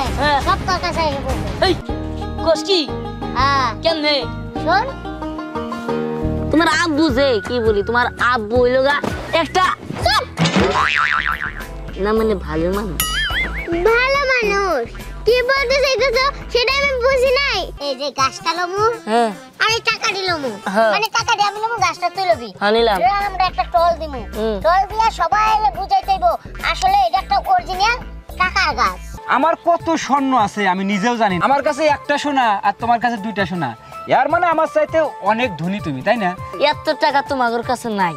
আছে সব তোর কাছে এসে বলবে। এই কোস কি কেমনে শোন, তোমার আব্বু যে কি বলি, তোমার আব্বু হইলো গা একটা না মানে ভালো মানুষ। ভালো মানুষ কি বলতে চাইতেছো সেটা আমি বুঝি নাই। এই যে গাছটা লমু, আমি টাকা দিলমু, মানে টাকা দিয়ে আমি লমু, গাছটা তুই লবি, নিলাম। আমরা একটা টল দিমু, টল দিয়া সবাই বুঝাইতেইবো আসলে এটা একটা অরিজিনাল টাকার গাছ। আমার কত স্বর্ণ আছে আমি নিজেও জানি না। আমার কাছে একটা সোনা আর তোমার কাছে দুইটা সোনা, এর মানে আমার চাইতে অনেক ধনী তুমি, তাই না? এত টাকা তোমার কাছে নাই,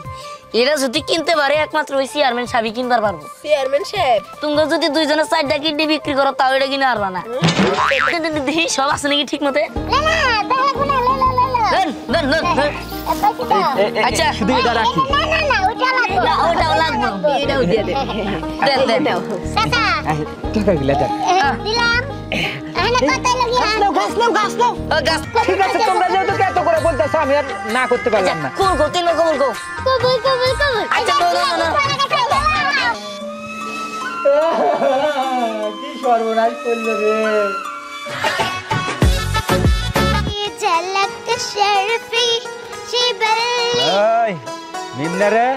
এরা যদি কিনতে পারে একমাত্র ওই চেয়ারম্যান সাহেবই কিনবার পারবো। চেয়ারম্যান সাহেব তোমরা যদি দুইজনে 4টা কিডনি বিক্রি করো তাও এটা কিনে পারবা না। দেখি সব আছে নাকি ঠিক মতে। আচ্ছা শুধু এটা রাখি। ওটাও লাগবে, এটাও দিয়ে দে। দেন টাকা টাকা গিলা দেন। দিলাম, এখানে কত লাগিয়া গাছ ঠিক আছে, তোমরা যেহেতু এত করে বলতেছো আমি আর না করতে পারলাম না। কোন গো তিন কবল গো। কবুল কবুল কবুল। আচ্ছা না কি সর্বনাশ করলে রে। ঝলক শরফি শিবলি। ওই মিমনা রে,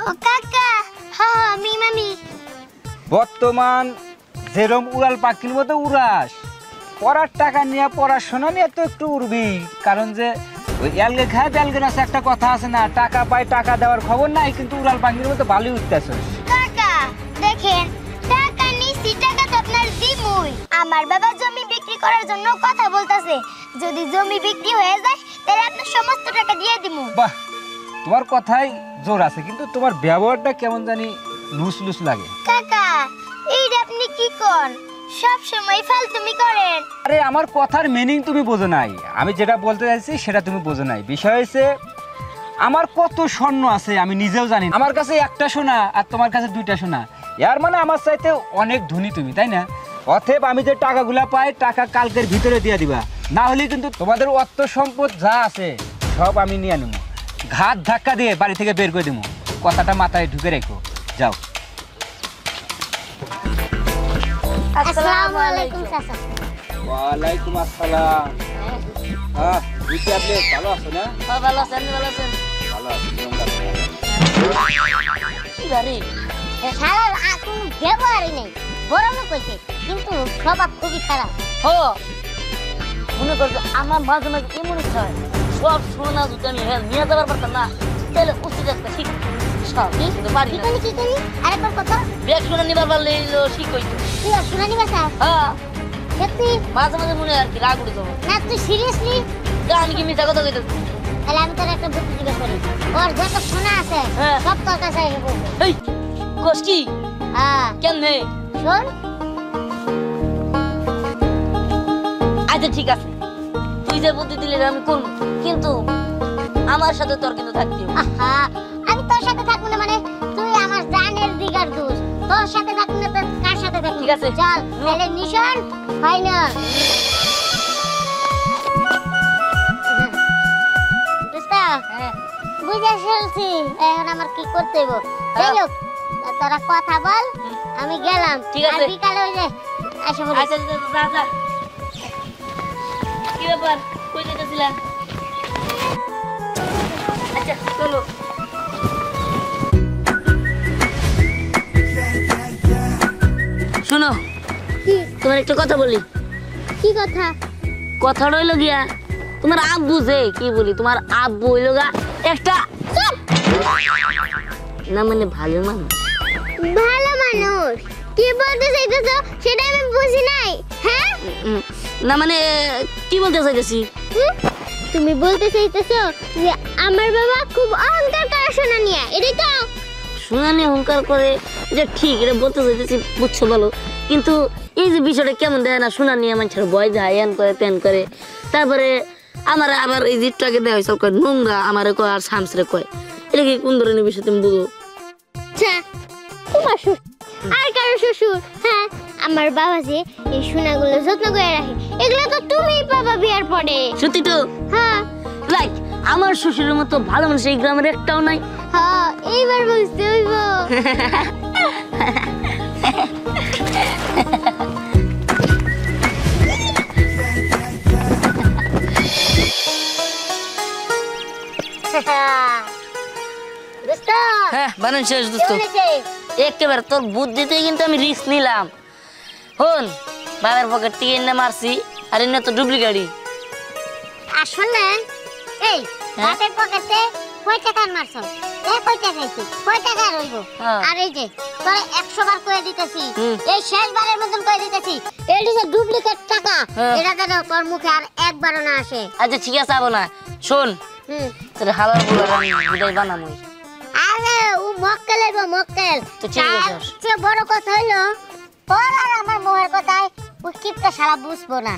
ও কাকা, হ্যাঁ মিমামি। বর্তমান যেরম উড়াল পাখির মতো উড়াস, পড়ার টাকা নিয়ে পড়াশোনা নিয়ে তো একটু উড়বি, কারণ যে ওই এলগে খায় বেলগে নাচে একটা কথা আছে না, টাকা পায় টাকা দেওয়ার খবর নাই, কিন্তু উড়াল পাখির মতো ভালোই উঠতেছস। কাকা দেখেন, টাকা নিছি, টাকা তো আপনার দিমুই। আমার বাবা জমি বিক্রি করার জন্য কথা বলতাছে, যদি জমি বিক্রি হয়ে যায় তাহলে আপনার সমস্ত টাকা দিয়ে দিমু। বাহ, তোমার কথাই জোর আছে, কিন্তু তোমার ব্যবহারটা কেমন জানি লুস লুস লাগে। কাকা এইটা আপনি কি কোন, সব সময় ফালতুমি করেন। আরে আমার কথার মিনিং তুমি বোঝো নাই, আমি যেটা বলতে চাইছি সেটা তুমি বোঝো নাই। বিষয় হচ্ছে আমার কত স্বর্ণ আছে আমি নিজেও জানি না। আমার কাছে একটা সোনা আর তোমার কাছে দুইটা সোনা, এর মানে আমার চাইতে অনেক ধনী তুমি, তাই না? অতএব আমি যে টাকাগুলা পাই, টাকা কালকের ভিতরে দিয়ে দিবা, না হলে কিন্তু তোমাদের অর্থ সম্পদ যা আছে সব আমি নিয়ে নেবো, ঘাট ধাক্কা দিয়ে বাড়ি থেকে বের করে দেবো। কথাটা মাথায় ঢুকে রেখো, যাও। আসসালামু আলাইকুম চাচা। ওয়ালাইকুম আসসালাম। হ্যাঁ, দিদি আপনি ভালো আছো না? ভালো আছেন ভালো আছেন। ভালো আছি, তোমরা কি গাড়ি শালার কোনো ব্যবহারই নেই, বড় লোক হইছে কিন্তু স্বভাব খুবই খারাপ। হো মনে করছো আমার মাঝে মাঝে এমন ইচ্ছা হয় সব সোনা যদি আমি নিয়ে যাবার পারতাম না, তাহলে উচিত একটা শিখ সব কিন্তু পারি কি না। করি কি করি আরেকবার কথা। ব্যাগ সোনা নিবার পারলে শিখ হইতো। তুই আর শুনানি বাসা হ্যাঁ সত্যি মাঝে মাঝে মনে হয় আর কি রাগ উঠে যাবো। না, তুই সিরিয়াসলি? আমি কি মিথ্যা কথা কইতেছি? তাহলে আমি তোর একটা বুদ্ধি জিজ্ঞেস করি, ওর যত সোনা আছে সব তোর কাছে এসে বলবে। এই কোস কি কেমনে শোন, আচ্ছা ঠিক আছে, তুই যে বুদ্ধি দিলে আমি করবো, কিন্তু আমার সাথে তোর কিন্তু থাকতে হবে। আহা, আমি তোর সাথে থাকবো না মানে? তুই আমার জানের দিগার দোষ, তোর সাথে থাকবো না তো কার সাথে থাকবো? ঠিক আছে। চল তাহলে মিশন ফাইনাল। বুঝে ফেলছি এখন আমার কি করতে হবে। যাই হোক, তোরা কথা বল, আমি গেলাম। ঠিক আছে। আর বিকালে ওই যে আসে বলি। আচ্ছা যা যা। কি ব্যাপার, কই যেতেছিলা? আচ্ছা চলো। শোনো, তোমার একটা কথা বলি। কি কথা? কথা রইলো গিয়া তোমার আব্বু যে কি বলি, তোমার আব্বু হইলো গা একটা না মানে ভালো মানুষ। ভালো মানুষ কি বলতে চাইতেছো সেটা আমি বুঝি নাই। হ্যাঁ, না মানে কি বলতে চাইতেছি, তুমি বলতে চাইতেছো যে আমার বাবা খুব অহংকার করে সোনা নিয়ে, এটাই তো? সোনা নিয়ে অহংকার করে, এটা ঠিক, এটা বলতে চাইতেছি, বুঝছো বলো। কিন্তু এই যে বিষয়টা কেমন দেয় না, সোনা নিয়ে মানুষের ভয় যায়, এন করে তেন করে, তারপরে আমার আবার এই জিটটাকে দেওয়া হয়েছে কয় নোংরা, আমার কয় আর শামসরে কয়, এটা কি কোন ধরনের বিষয় তুমি বুঝো? আচ্ছা, তোমার শ্বশুর আর কারো শ্বশুর? হ্যাঁ, আমার বাবা যে এই সোনাগুলো যত্ন করে রাখে, এগুলো তো তুমিই পাবা বিয়ার পরে। সত্যি তো? হ্যাঁ লাইক আমার শ্বশুরের মতো ভালো মানুষ এই গ্রামের একটাও নাই। হ্যাঁ, এইবার বুঝতে হইব। দোস্ত হ্যাঁ বানান শেষ দোস্ত একেবারে তোর বুদ্ধিতে কিন্তু আমি রিস্ক নিলাম হন বাবার পকেট থেকে এনে মারছি আর এনে তো ডুপ্লিকেটই আসলে এই বাপের পকেটে কয় টাকা মারছ কয় টাকা আইছে কয় টাকা রইব হ্যাঁ। আর এই যে তোরে 100 বার কয়ে দিতেছি হুম। এই শেষবারের মতন কয়ে দিতেছি এটি যে ডুপ্লিকেট টাকা হ্যাঁ। এটা যেন তোর মুখে আর একবারও না আসে আচ্ছা ঠিক আছে আবো না শোন হুম তোর হালার বলে আমি বিদায় বানামু আরে ও মক্কেল হইব মক্কেল তো ঠিক আছে। তার চেয়ে বড় কথা হইলো তোর আর আমার মোহের কথায় ও কিপটা সারা বুঝবো না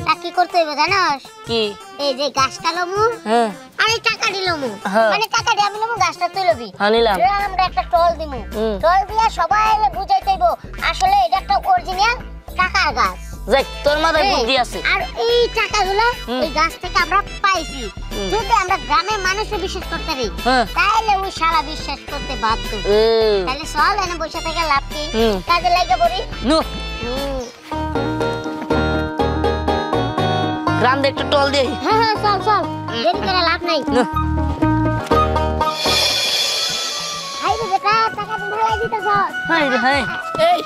তা কি করতে হইব জানোস কি এই যে গাছটা লমু হ্যাঁ আর এই টাকা দিলমু হ্যাঁ। মানে টাকা দিয়ে আমি লমু গাছটা তুই লবি হ্যাঁ নিলাম আমরা একটা টল দিমু হুম। টল দিয়া সবাই বুঝাইতে হইব আসলে এটা একটা অরিজিনাল টাকার গাছ যাই তোর মাথায় এই, বুদ্ধি আছে আর এই টাকাগুলো হুম। এই গাছ থেকে আমরা পাইছি হুম। যদি আমরা গ্রামের মানুষও বিশ্বাস করতে পারি হ্যাঁ তাহলে ওই সারা বিশ্বাস করতে বাধ্য তাহলে চল এনে বসে থেকে লাভ কি হুম। কাজে লাগে পড়ি নো গ্রাম দিয়ে একটু টল দেই হ্যাঁ হ্যাঁ চল চল দেরি করে লাভ নাই নো হাই রে বেটা টাকা তুমি ঢালাই দিতেছ হাই রে হাই এই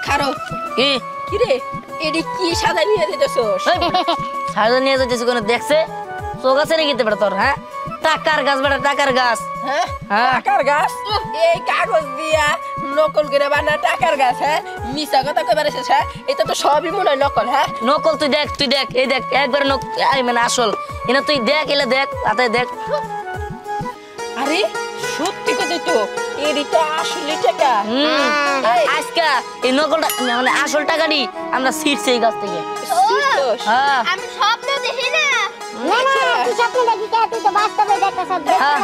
খারো কি কি রে এডি কি সাদা নিয়ে দিতেছস সাজা নিয়ে যাইতেছি কোনো দেখছে চোখ আছে নাকি তোর তোর হ্যাঁ টাকার গাছ বেটা টাকার গাছ হ্যাঁ হ্যাঁ। টাকার গাছ এই কাগজ দিয়া নকল করে বানা টাকার গাছ হ্যাঁ মিছা কথা কইবার এসেছ হ্যাঁ এটা তো সবই মনে হয় নকল হ্যাঁ নকল তুই দেখ এই দেখ একবার মানে আসল এনা তুই দেখ এলে দেখ তাতে দেখ আরে সত্যি কথা তো এডি তো আসলে টাকা এই, আজকা এই নকলটা মানে আসল টাকাটি আমরা ছিটছি এই গাছ থেকে শিখছস? হ্যাঁ আমি স্বপ্ন দেখি না না আচ্ছা। তুই স্বপ্ন দেখি কে তুই তো বাস্তবে দেখতেছ হ্যাঁ।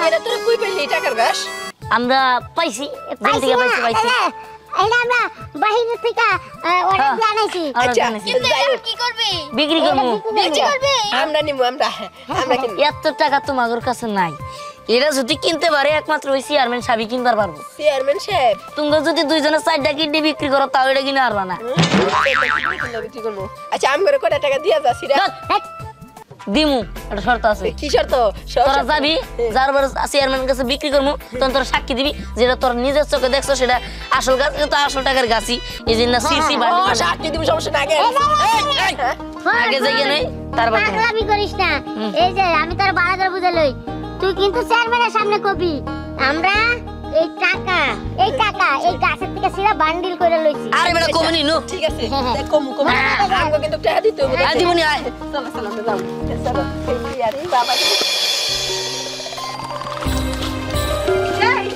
এটা তোরা কই পেলি টাকার গাছ আমরা পাইছি একজন থেকে পাইছি এটা আমরা বাহির থেকে অর্ডার দিয়ে আনাইছি আমরা আচ্ছা জানিছি। যাই হোক, কি করবি বিক্রি করবো বিক্রি করবি আমরা নিমু আমরা কিনবো এত টাকা তোমাদের কাছে নাই এরা যদি কিনতে পারে একমাত্র ওই চেয়ারম্যান সাবি কিনবার পারবো চেয়ারম্যান সাহেব তোমরা যদি দুইজনের 4টা কিডনি বিক্রি করো তাও এটা কিনে পারবা না বিক্রি করবো আচ্ছা আমি করে কটা টাকা দিয়া যাচ্ছি রে দিমু একটা শর্ত আছে কি শর্ত তোরা যাবি যার বার চেয়ারম্যানের কাছে বিক্রি করবো তখন তোরা সাক্ষী দিবি যেটা তোর নিজের চোখে দেখছো সেটা আসল গাছ এটা তো আসল টাকার গাছই এই জন্য সিসি বাড়ি সাক্ষী দিব সমস্যা না আগে আগে যাইয়ে নেই তারপর দিমু। পাগলামি করিস না এই যে আমি তোর বাড়াদার বুঝে লই তুই কিন্তু চেয়ারম্যানের সামনে কবি আমরা এই টাকা এই গাছের থেকে সিরা বান্ডিল করে লইছি আরে বেটা কমনি নো ঠিক আছে দেখ কমু কমু আমাকে কিন্তু টাকা দিতে হবে আজ দিমুনি আয় চলো চলো আমরা যাবো চলো এই আরে বাবা এই,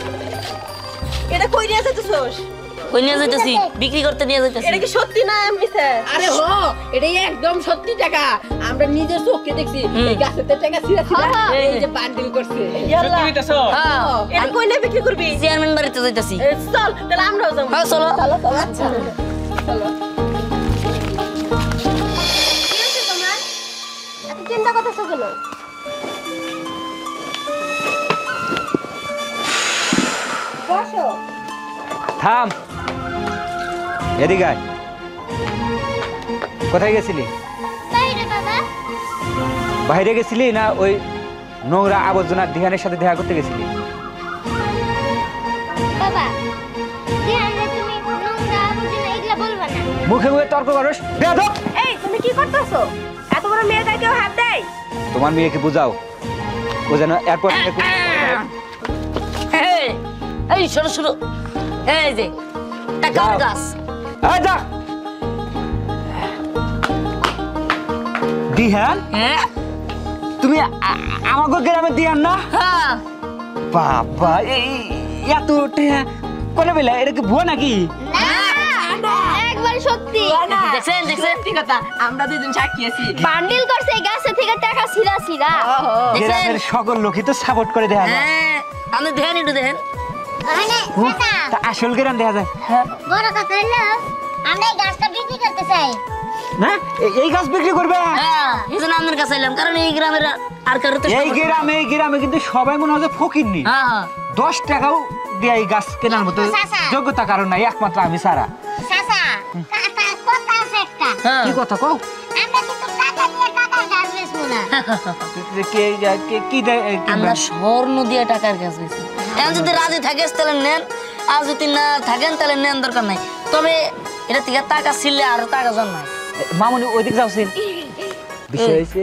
এটা কই নিয়ে যেতেছস কই নিয়ে যাইতেছি বিক্রি করতে নিয়ে যাইতেছি এটা কি সত্যি না মিছে আরে হো এটা একদম সত্যি টাকা আমরা নিজের চোখে দেখছি এই গাছেতে টাকা ছিঁড়া ছিঁড়া এই যে বান্ডিল করছে ইয়াল্লা হ্যাঁ এটা কই না বিক্রি করবি চেয়ারম্যান বাড়িতে যাইতেছি এ, চল তাহলে আমরাও যাবো হ্যাঁ চলো চলো চলো আচ্ছা চলো চিন্তা করতেছো কেন বসো থাম এদিকে আয়। কোথায় গেছিলি বাইরে বাবা বাইরে গেছিলি না ওই নোংরা আবর্জনা ধ্যানের সাথে দেখা করতে গেছিলি বাবা ধ্যানে তুমি নোংরা আবর্জনা এগুলা বলবা না মুখে মুখে তর্ক করস বেয়াদব এই তুমি কি করতেছো এত বড় মেয়ে গায়ে কেউ হাত দেয় তোমার মেয়েকে বুঝাও ও যেন এয়ারপোর্ট থেকে এই, এই শোনো শোনো এই যে টাকার যাও। গাছ এই যা দিহান হ্যাঁ তুমি আমাকে গ্রামে দিয়ান না হ্যাঁ বাবা এত কোনে বেলা এটা কি ভুয়া নাকি না একবার সত্যি দেখছেন দেখছেন সত্যি কথা আমরা দুজন সাক্ষী আছি বান্ডিল করছে এই গাছে থেকে টাকা ছিলা ছিলা দেখছেন গ্রামের সকল লোকই তো সাপোর্ট করে দেখা যায় হ্যাঁ আপনি দেখেন একটু দেখেন মানে সেটা তা আসল গ্রাম দেখা যায় বড় কথা হলো আমরা এই গাছটা বিক্রি করতে চাই না এই গাছ বিক্রি করবে হ্যাঁ এই জন্য আপনার কাছে এলাম কারণ এই গ্রামের আর কারো তো এই গ্রামে কিন্তু সবাই মনে হয় ফকির নি হ্যাঁ হ্যাঁ 10 টাকাও দিয়ে এই গাছ কেনার মতো চাচা। যোগ্যতা কারণ নাই একমাত্র আমি সারা চাচা কথা আছে একটা হ্যাঁ কি কথা কও আমরা কিন্তু টাকা নিয়ে টাকার গাছ বেচবো রাখবো না। কি দেয় আমরা স্বর্ণ দিয়ে টাকার কাজ হয়েছি। এখন যদি রাজি থাকিস তাহলে নেন, আর যদি না থাকেন তাহলে নেন, দরকার নাই। তবে এটা থেকে টাকা ছিলে আর টাকা জন্মায়। মামুনি ওইদিক যাওছেন। বিষয় হয়েছে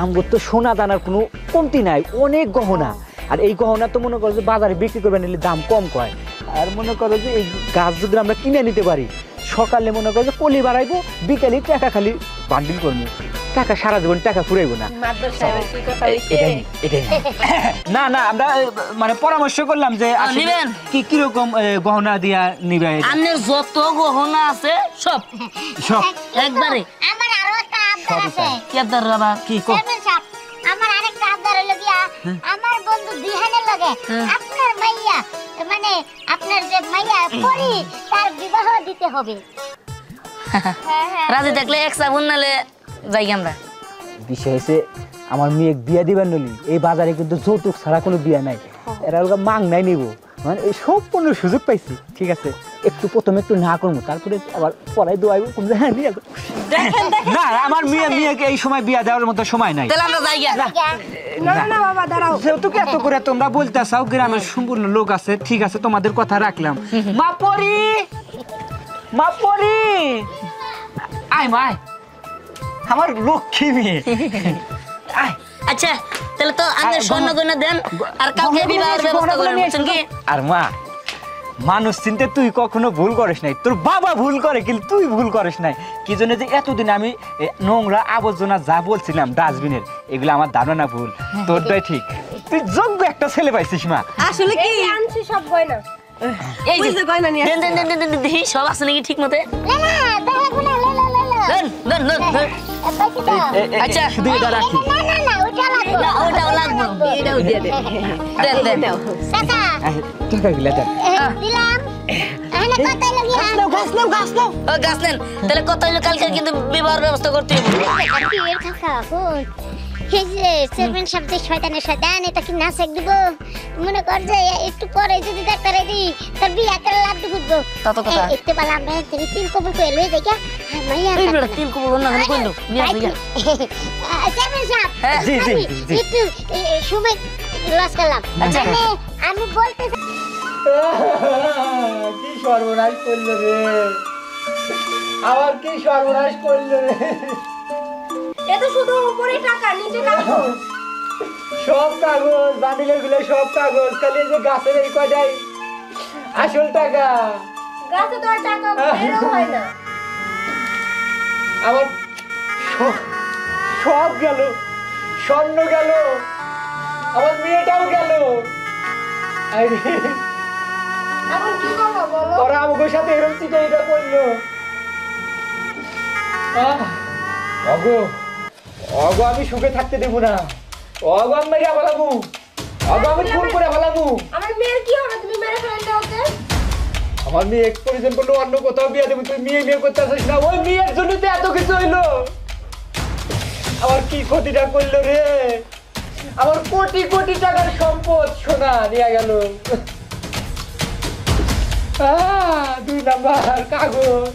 আমগো তো সোনা দানার কোনো কমতি নাই, অনেক গহনা। আর এই গহনা তো মনে করো যে বাজারে বিক্রি করবে নিলে দাম কম কয়। আর মনে করো যে এই গাছ যদি আমরা কিনে নিতে পারি, সকালে মনে করো যে কলি বাড়াইবো, বিকালে টাকা খালি বান্ডিল করবো, টাকা সারা জীবন টাকা ফুরাইবো না। মাদ্রাস সাহেবের কি কথা হইছে? এটাই না না, আমরা মানে পরামর্শ করলাম যে আসলে নিবেন? কিরকম গহনা দিয়া নিবে। আপনার যত গহনা আছে সব সব একবারে। আমার আরো একটা আবদার আছে। কেদার বাবা কি চেয়ারম্যান সাহেব, আমার আরেকটা আবদার হলো গিয়া, আমার বন্ধু দিহানের লগে আপনার মাইয়া, মানে আপনার যে মাইয়া পরি, তার বিবাহ দিতে হবে। রাজি থাকলে এক সাবুন নালে যাই আমরা। বিষয় হয়েছে আমার মেয়ে বিয়া দিবার নলি এই বাজারে কিন্তু যৌতুক ছাড়া কোনো বিয়া নাই, এরা মাং নাই নিব, মানে এই সম্পূর্ণ সুযোগ পাইছি। ঠিক আছে, একটু প্রথমে একটু না করবো, তারপরে আবার পড়াই দোয়াইবো। হ্যাঁ নিয়ে না, আমার মেয়েকে এই সময় বিয়া দেওয়ার মতো সময় নাই। তাহলে আমরা যাই গিয়া। না বাবা দাঁড়াও। যেহেতু এত করে তোমরা বলতেছাও, গ্রামের সম্পূর্ণ লোক আছে, ঠিক আছে তোমাদের কথা রাখলাম। মা পরি, মা পরি, আয় মায়, আমার লক্ষ্মী মেয়ে আয়। আচ্ছা তাহলে তো আপনি স্বর্ণ গয়না দেন, আর কাউকে বিবাহের ব্যবস্থা করেন, বুঝছেন কি? আর মা, মানুষ চিনতে তুই কখনো ভুল করিস নাই, তোর বাবা ভুল করে কিন্তু তুই ভুল করিস নাই। কি জন্য যে এতদিন আমি নোংরা আবর্জনা যা বলছিলাম ডাস্টবিনের, এগুলো আমার ধারণা ভুল, তোরটাই ঠিক। তুই যোগ্য একটা ছেলে পাইছিস মা। আসলে কি আনছি সব গয়না। এই যে বুঝতে গয়না নিয়ে দেন দেন দেন দেন দেন, দেখি সব আছে নাকি ঠিক মতে। না না, দেখো না, লে। দেন দেন দেন দেন। পাইছি তো। আচ্ছা। শুধু এটা রাখি। না, ওটা লাগবে। না ওটাও লাগবে। এটাও দিয়ে দে। দেন দেন। চাচা, টাকাগুলো দেন। দিলাম। এখানে কত লাগিয়া? ও গাছ নেন, তাহলে কত হইলো কালকে কিন্তু বিবাহের ব্যবস্থা করতে হবে। কি এর কাকা কোন? এই যে চেয়ারম্যান সাহেব যে শয়তানের শয়তান, এটা কি নাচ এক দিব? মনে কর যে একটু পরে যদি ডাক্তার দিই, তার বিয়ে করে লাড্ডু ফুটবো। তা তো কথা। একটু পালা আমরা থেকে তিন কবুল করে লই যাই। মাইয়া এই বেটা তিন কবুল না কেন কইলো? নিয়ে আসি গা। চেয়ারম্যান সাহেব, হ্যাঁ, জি, জি, জি। একটু সময় লস করলাম। আচ্ছা। মানে আমি বলতে কি সর্বনাশ করলো রে, আবার কি সর্বনাশ করলো রে। এটা শুধু উপরে টাকা, নিচে কাগজ। সব কাগজ বান্ডিলের গুলো, সব কাগজ, খালি এই যে গাছের এই কয়টাই আসল টাকা। গাছে তো আর টাকা বেরও হয় না। আমার সব গেল, স্বর্ণ গেল, আমার মেয়েটাও গেল। এখন কি করবো বলো? ওরা আমাকে সাথে এরকম চিটাইটা করলো। অগো অগো, আমি সুখে থাকতে দেবো না। অগো আমি মেরে ফেলাবো, অগো আমি খুন করে ফেলাবো। আমার মেয়ের কি হবে? তুমি মেরে ফেললে ওকে। আমার মেয়ে এক্সপোরিজন করলো, অন্য কোথাও বিয়ে দেবো, তুই মেয়ে করতে আসিস না। ওই মেয়ের জন্য তো এত কিছু হইলো। আমার কি ক্ষতিটা করলো রে, আমার কোটি কোটি টাকার সম্পদ সোনা নিয়ে গেল। 2 নাম্বার কাগজ।